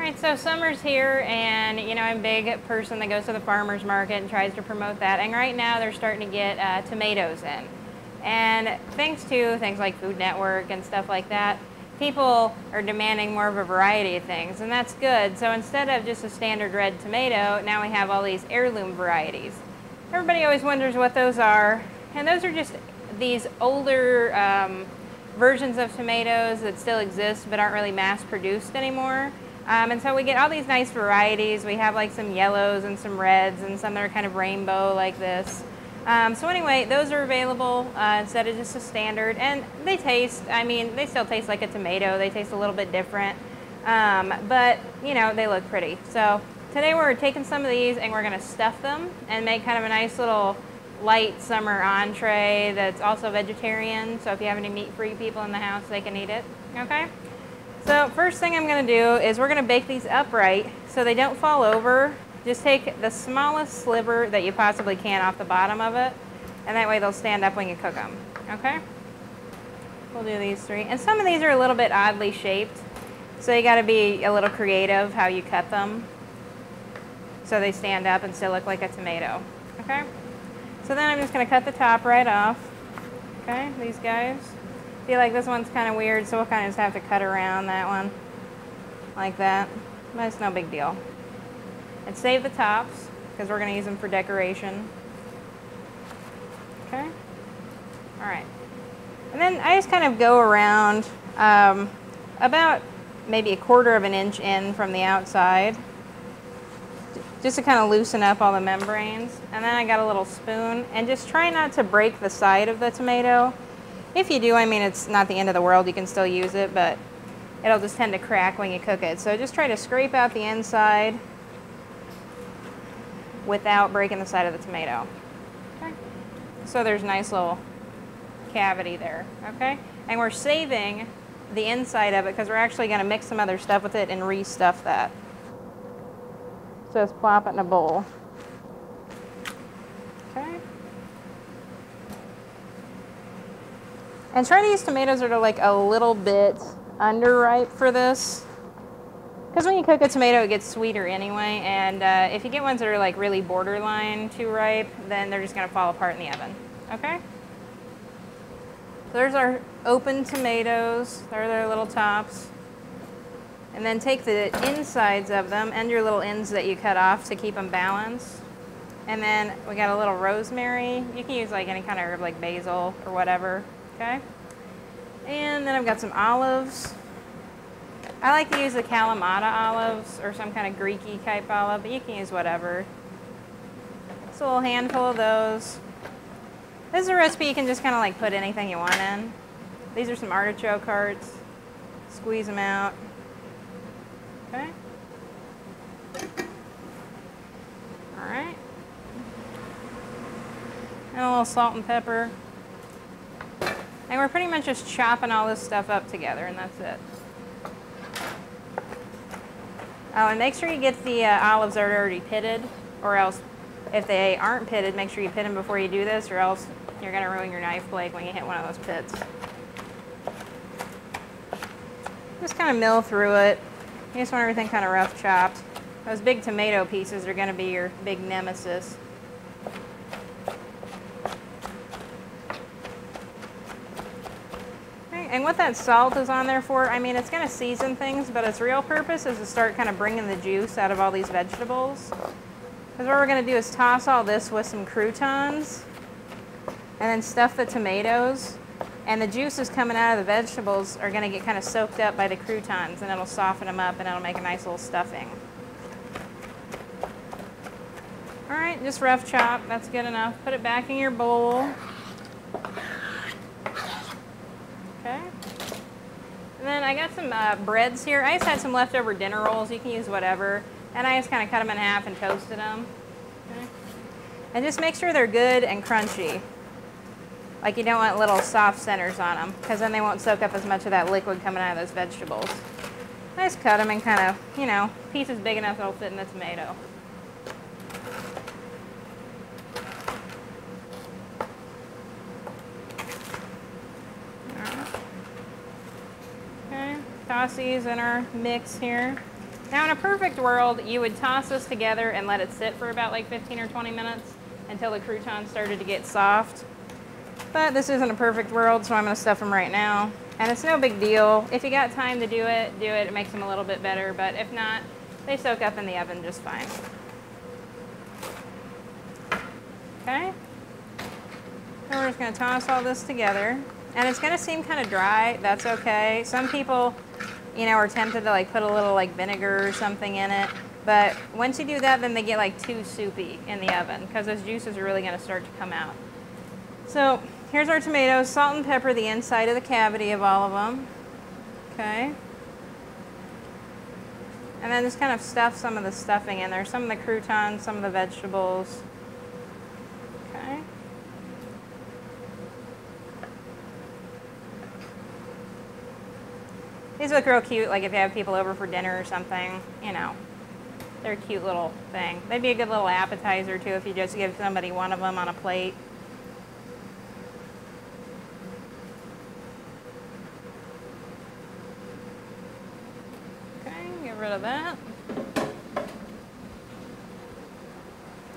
Alright, so summer's here, and you know, I'm a big person that goes to the farmer's market and tries to promote that, and right now they're starting to get tomatoes in. And thanks to things like Food Network and stuff like that, people are demanding more of a variety of things, and that's good. So instead of just a standard red tomato, now we have all these heirloom varieties. Everybody always wonders what those are, and those are just these older versions of tomatoes that still exist but aren't really mass produced anymore. And so we get all these nice varieties. We have like some yellows and some reds and some that are kind of rainbow like this. So anyway, those are available instead of just a standard, and they taste, I mean, they still taste like a tomato. They taste a little bit different, but you know, they look pretty. So today we're taking some of these and we're gonna stuff them and make kind of a nice little light summer entree that's also vegetarian. So if you have any meat-free people in the house, they can eat it, okay? So first thing I'm gonna do is we're gonna bake these upright so they don't fall over. Just take the smallest sliver that you possibly can off the bottom of it, and that way they'll stand up when you cook them, okay? We'll do these three. And some of these are a little bit oddly shaped, so you gotta be a little creative how you cut them so they stand up and still look like a tomato, okay? So then I'm just gonna cut the top right off, okay, these guys. I feel like this one's kind of weird, so we'll kind of just have to cut around that one like that, but it's no big deal. And save the tops, because we're going to use them for decoration. Okay? Alright. And then I just kind of go around about maybe a quarter of an inch in from the outside, just to kind of loosen up all the membranes. And then I got a little spoon, and just try not to break the side of the tomato. If you do, I mean, it's not the end of the world, you can still use it, but it'll just tend to crack when you cook it. So just try to scrape out the inside without breaking the side of the tomato. Okay. So there's a nice little cavity there, okay? And we're saving the inside of it because we're actually going to mix some other stuff with it and restuff that. So just plop it in a bowl. Okay. And try to use tomatoes that are like a little bit underripe for this. Because when you cook a tomato, it gets sweeter anyway, and if you get ones that are like really borderline too ripe, then they're just going to fall apart in the oven, okay? So there's our open tomatoes. There are their little tops. And then take the insides of them and your little ends that you cut off to keep them balanced. And then we got a little rosemary. You can use like any kind of herb like basil or whatever, okay? And then I've got some olives. I like to use the Kalamata olives or some kind of Greeky type olive, but you can use whatever. Just a little handful of those. This is a recipe you can just kind of like put anything you want in. These are some artichoke hearts. Squeeze them out. Okay. All right. And a little salt and pepper. And we're pretty much just chopping all this stuff up together, and that's it. Oh, and make sure you get the olives that are already pitted, or else if they aren't pitted, make sure you pit them before you do this, or else you're going to ruin your knife blade when you hit one of those pits. Just kind of mill through it. You just want everything kind of rough chopped. Those big tomato pieces are going to be your big nemesis. And what that salt is on there for, I mean, it's going to season things, but its real purpose is to start kind of bringing the juice out of all these vegetables. Because what we're going to do is toss all this with some croutons and then stuff the tomatoes. And the juices coming out of the vegetables are going to get kind of soaked up by the croutons, and it'll soften them up and it'll make a nice little stuffing. All right, just rough chop. That's good enough. Put it back in your bowl. Okay. And then I got some breads here. I just had some leftover dinner rolls. You can use whatever. And I just kind of cut them in half and toasted them. Okay. And just make sure they're good and crunchy. Like you don't want little soft centers on them, because then they won't soak up as much of that liquid coming out of those vegetables. I just cut them in kind of, you know, pieces big enough that'll fit in the tomato. Toss these in our mix here. And Now in a perfect world, you would toss this together and let it sit for about like 15 or 20 minutes until the croutons started to get soft. But this isn't a perfect world, so I'm gonna stuff them right now. And it's no big deal. If you got time to do it, do it. It makes them a little bit better, but if not, they soak up in the oven just fine. Okay. Now we're just gonna toss all this together. And it's gonna seem kind of dry, that's okay. Some people, you know, are tempted to like put a little like vinegar or something in it. But once you do that, then they get like too soupy in the oven because those juices are really gonna start to come out. So here's our tomatoes. Salt and pepper the inside of the cavity of all of them. Okay. And then just kind of stuff some of the stuffing in there. Some of the croutons, some of the vegetables. Okay. These look real cute, like if you have people over for dinner or something, you know. They're a cute little thing. They'd be a good little appetizer too if you just give somebody one of them on a plate. Get rid of that.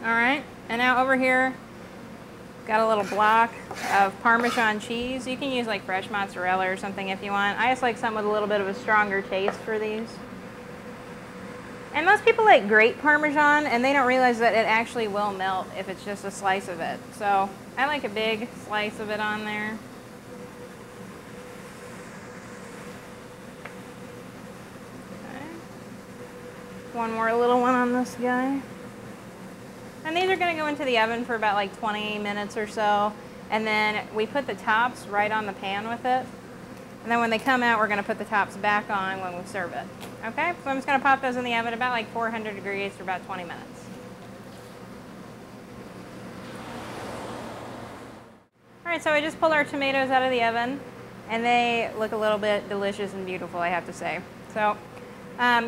All right, and now over here, got a little block of Parmesan cheese. You can use like fresh mozzarella or something if you want. I just like something with a little bit of a stronger taste for these. And most people like grate Parmesan and they don't realize that it actually will melt if it's just a slice of it. So I like a big slice of it on there. One more little one on this guy. And these are going to go into the oven for about like 20 minutes or so. And then we put the tops right on the pan with it. And then when they come out, we're going to put the tops back on when we serve it. Okay, so I'm just going to pop those in the oven about like 400 degrees for about 20 minutes. All right, so I just pulled our tomatoes out of the oven. And they look a little bit delicious and beautiful, I have to say. So.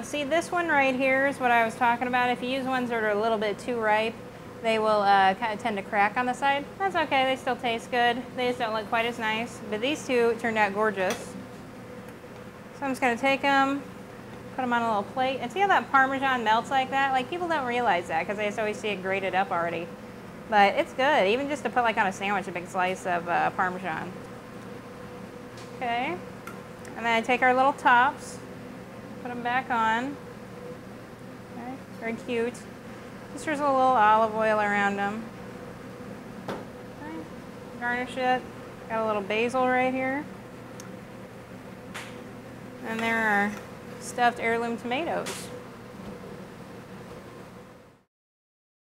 See, this one right here is what I was talking about. If you use ones that are a little bit too ripe, they will kind of tend to crack on the side. That's okay, they still taste good. They just don't look quite as nice. But these two turned out gorgeous. So I'm just going to take them, put them on a little plate. And see how that Parmesan melts like that? Like, people don't realize that because they just always see it grated up already. But it's good, even just to put like on a sandwich, a big slice of Parmesan. Okay. And then I take our little tops. Put them back on. Okay, very cute. Just drizzle a little olive oil around them. Okay, garnish it. Got a little basil right here. And there are stuffed heirloom tomatoes.